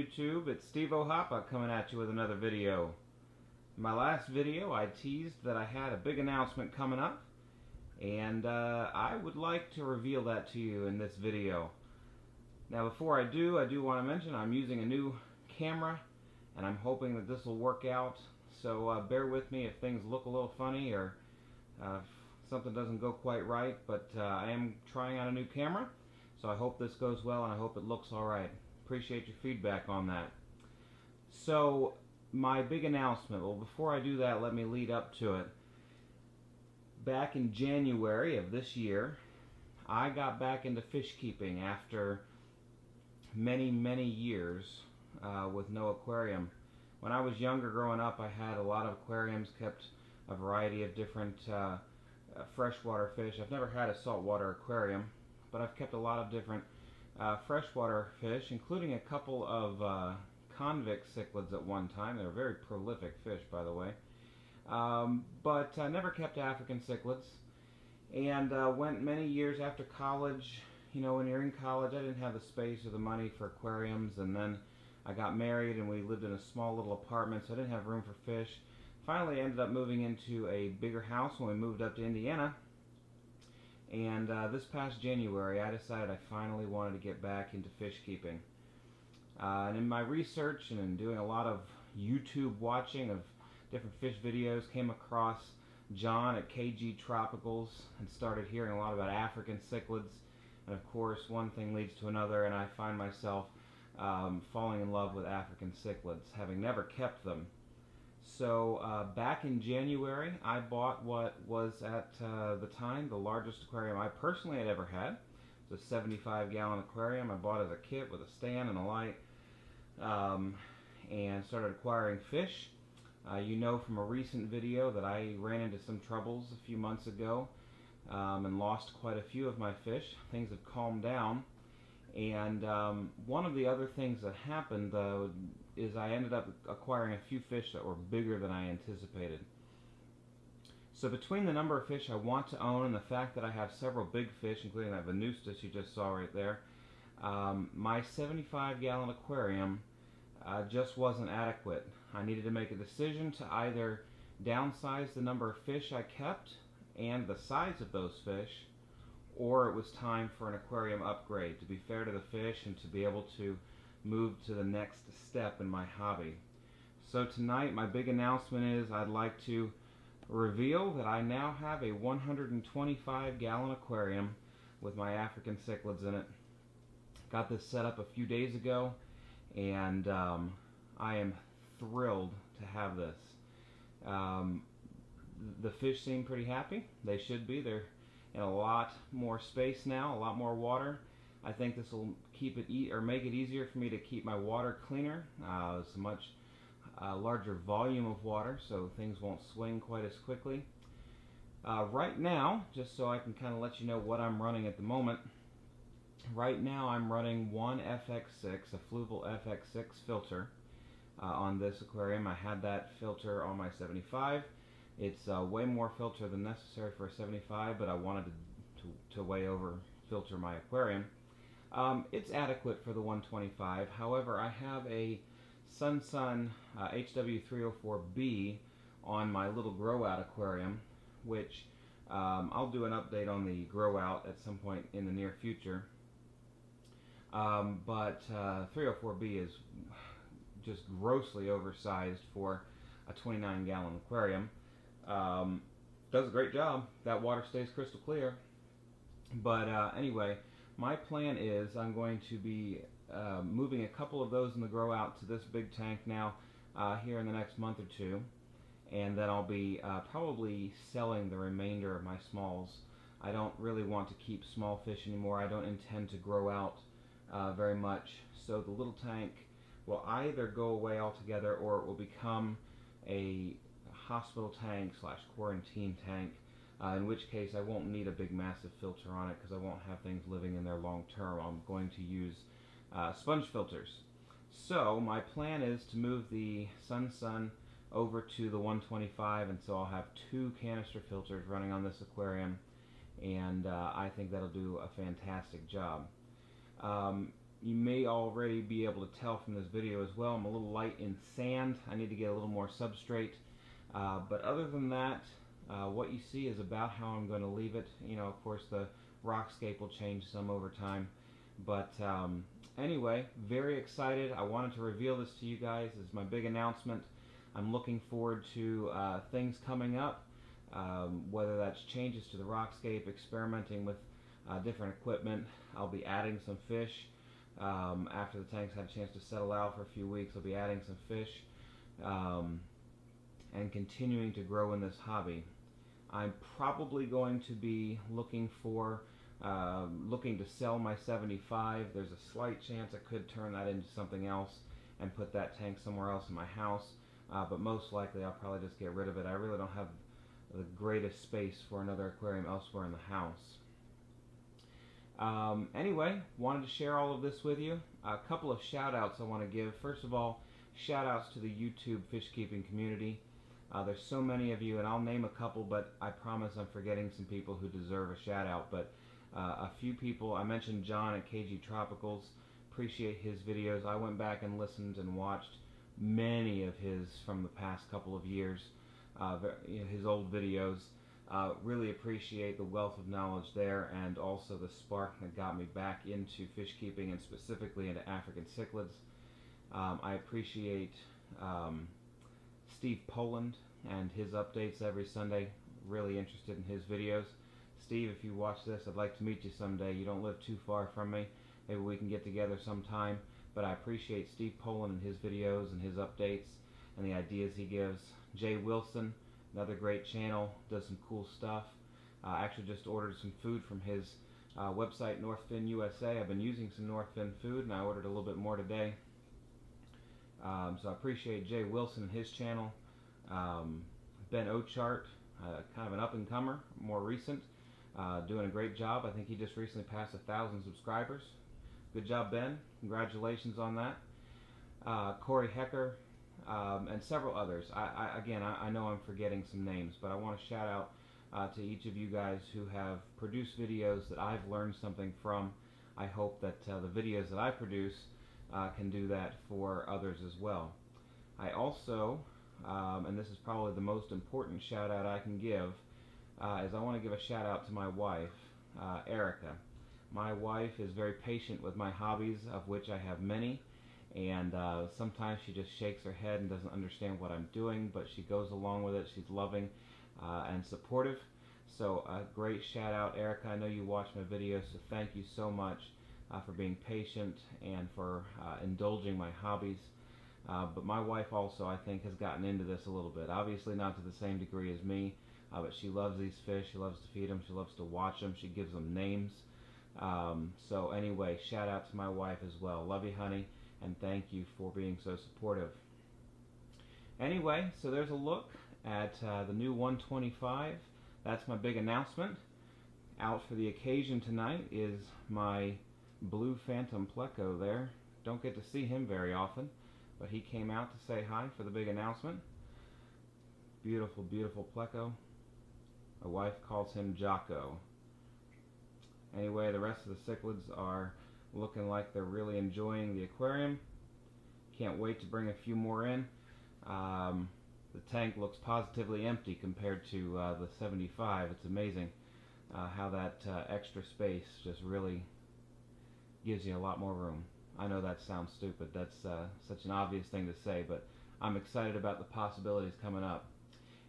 YouTube, it's Steve Ohapa coming at you with another video. In my last video I teased that I had a big announcement coming up, and I would like to reveal that to you in this video. Now before I do want to mention I'm using a new camera, and I'm hoping that this will work out, so bear with me if things look a little funny or if something doesn't go quite right, but I am trying out a new camera, so I hope this goes well and I hope it looks alright. Appreciate your feedback on that. So my big announcement, well, before I do that, let me lead up to it. Back in January of this year, I got back into fish keeping after many years with no aquarium. When I was younger growing up, I had a lot of aquariums, kept a variety of different freshwater fish. I've never had a saltwater aquarium, but I've kept a lot of different freshwater fish, including a couple of convict cichlids at one time. They were very prolific fish, by the way. But I never kept African cichlids, and went many years after college. You know, when you're in college, I didn't have the space or the money for aquariums, and then I got married and we lived in a small little apartment, so I didn't have room for fish. Finally, I ended up moving into a bigger house when we moved up to Indiana. And this past January, I decided I finally wanted to get back into fish keeping. And in my research and in doing a lot of YouTube watching of different fish videos, came across John at KG Tropicals and started hearing a lot about African cichlids. And of course, one thing leads to another, and I find myself falling in love with African cichlids, having never kept them. So back in January, I bought what was at the time the largest aquarium I personally had ever had. It's a 75-gallon aquarium. I bought it as a kit with a stand and a light, and started acquiring fish. You know from a recent video that I ran into some troubles a few months ago and lost quite a few of my fish. Things have calmed down. And one of the other things that happened, though, is I ended up acquiring a few fish that were bigger than I anticipated. So between the number of fish I want to own and the fact that I have several big fish, including that Venustus you just saw right there, my 75-gallon aquarium just wasn't adequate. I needed to make a decision to either downsize the number of fish I kept and the size of those fish, or it was time for an aquarium upgrade to be fair to the fish and to be able to move to the next step in my hobby. So tonight my big announcement is I'd like to reveal that I now have a 125-gallon aquarium with my African cichlids in it. Got this set up a few days ago, and I am thrilled to have this. The fish seem pretty happy. They should be. They're in a lot more space now, a lot more water. I think this will keep it make it easier for me to keep my water cleaner. It's a much larger volume of water, so things won't swing quite as quickly. Right now, just so I can kind of let you know what I'm running at the moment, right now I'm running one FX6, a Fluval FX6 filter on this aquarium. I had that filter on my 75. It's way more filter than necessary for a 75, but I wanted to way over filter my aquarium. It's adequate for the 125. However, I have a Sun HW304B on my little grow out aquarium, which I'll do an update on the grow out at some point in the near future. But 304B is just grossly oversized for a 29-gallon aquarium. Does a great job. That water stays crystal clear. But anyway, my plan is I'm going to be moving a couple of those in the grow out to this big tank now here in the next month or two, and then I'll be probably selling the remainder of my smalls. I don't really want to keep small fish anymore. I don't intend to grow out very much, so the little tank will either go away altogether or it will become a hospital tank slash quarantine tank, in which case I won't need a big massive filter on it because I won't have things living in there long term. I'm going to use sponge filters. So my plan is to move the Sun over to the 125, and so I'll have 2 canister filters running on this aquarium, and I think that'll do a fantastic job. You may already be able to tell from this video as well, I'm a little light in sand. I need to get a little more substrate. But other than that, what you see is about how I'm going to leave it. You know, of course, the rockscape will change some over time. But anyway, very excited. I wanted to reveal this to you guys. This is my big announcement. I'm looking forward to things coming up, whether that's changes to the rockscape, experimenting with different equipment. I'll be adding some fish. After the tanks had a chance to settle out for a few weeks, I'll be adding some fish and continuing to grow in this hobby. I'm probably going to be looking to sell my 75. There's a slight chance I could turn that into something else and put that tank somewhere else in my house, but most likely I'll probably just get rid of it. I really don't have the greatest space for another aquarium elsewhere in the house. Anyway, wanted to share all of this with you. A couple of shout outs I want to give. First of all, shout outs to the YouTube fish keeping community. There's so many of you, and I'll name a couple, but I promise I'm forgetting some people who deserve a shout out. But a few people, I mentioned John at KG Tropicals, appreciate his videos. I went back and listened and watched many of his from the past couple of years, his old videos. Really appreciate the wealth of knowledge there, and also the spark that got me back into fish keeping and specifically into African cichlids. I appreciate Steve Poland and his updates every Sunday. Really interested in his videos. Steve, if you watch this, I'd like to meet you someday. You don't live too far from me. Maybe we can get together sometime. But I appreciate Steve Poland and his videos and his updates and the ideas he gives. Jay Wilson, another great channel, does some cool stuff. Actually just ordered some food from his website, Northfin USA. I've been using some Northfin food, and I ordered a little bit more today. So I appreciate Jay Wilson and his channel. Ben Ochart, kind of an up-and-comer, more recent, doing a great job. I think he just recently passed 1,000 subscribers. Good job, Ben. Congratulations on that. Corey Hecker, and several others. I know I'm forgetting some names, but I want to shout out to each of you guys who have produced videos that I've learned something from. I hope that the videos that I produce can do that for others as well. I also, and this is probably the most important shout out I can give, is I want to give a shout out to my wife, Erica. My wife is very patient with my hobbies, of which I have many, and sometimes she just shakes her head and doesn't understand what I'm doing, but she goes along with it. She's loving and supportive. So a great shout out, Erica. I know you watch my videos, so thank you so much for being patient and for indulging my hobbies. But my wife also, I think, has gotten into this a little bit. Obviously not to the same degree as me, but she loves these fish. She loves to feed them. She loves to watch them. She gives them names. So anyway, shout out to my wife as well. Love you, honey, and thank you for being so supportive. Anyway, so there's a look at the new 125. That's my big announcement. Out for the occasion tonight is my Blue Phantom Pleco there. Don't get to see him very often, but he came out to say hi for the big announcement. Beautiful, beautiful Pleco. My wife calls him Jocko. Anyway, the rest of the cichlids are looking like they're really enjoying the aquarium. Can't wait to bring a few more in. The tank looks positively empty compared to the 75. It's amazing how that extra space just really gives you a lot more room. I know that sounds stupid. That's such an obvious thing to say, but I'm excited about the possibilities coming up.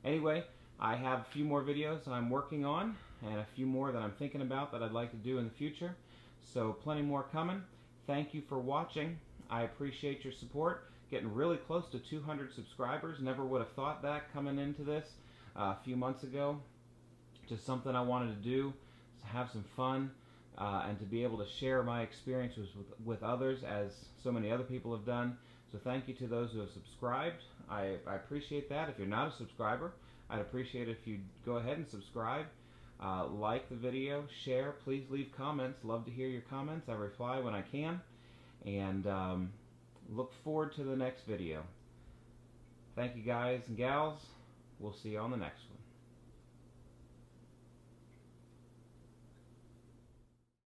Anyway, I have a few more videos I'm working on and a few more that I'm thinking about that I'd like to do in the future. So plenty more coming. Thank you for watching. I appreciate your support. Getting really close to 200 subscribers. Never would have thought that coming into this a few months ago. Just something I wanted to do, to have some fun, and to be able to share my experiences with others as so many other people have done. So thank you to those who have subscribed. I appreciate that. If you're not a subscriber, I'd appreciate it if you'd go ahead and subscribe. Like the video, share, please leave comments. Love to hear your comments. I reply when I can. And look forward to the next video. Thank you guys and gals. We'll see you on the next one.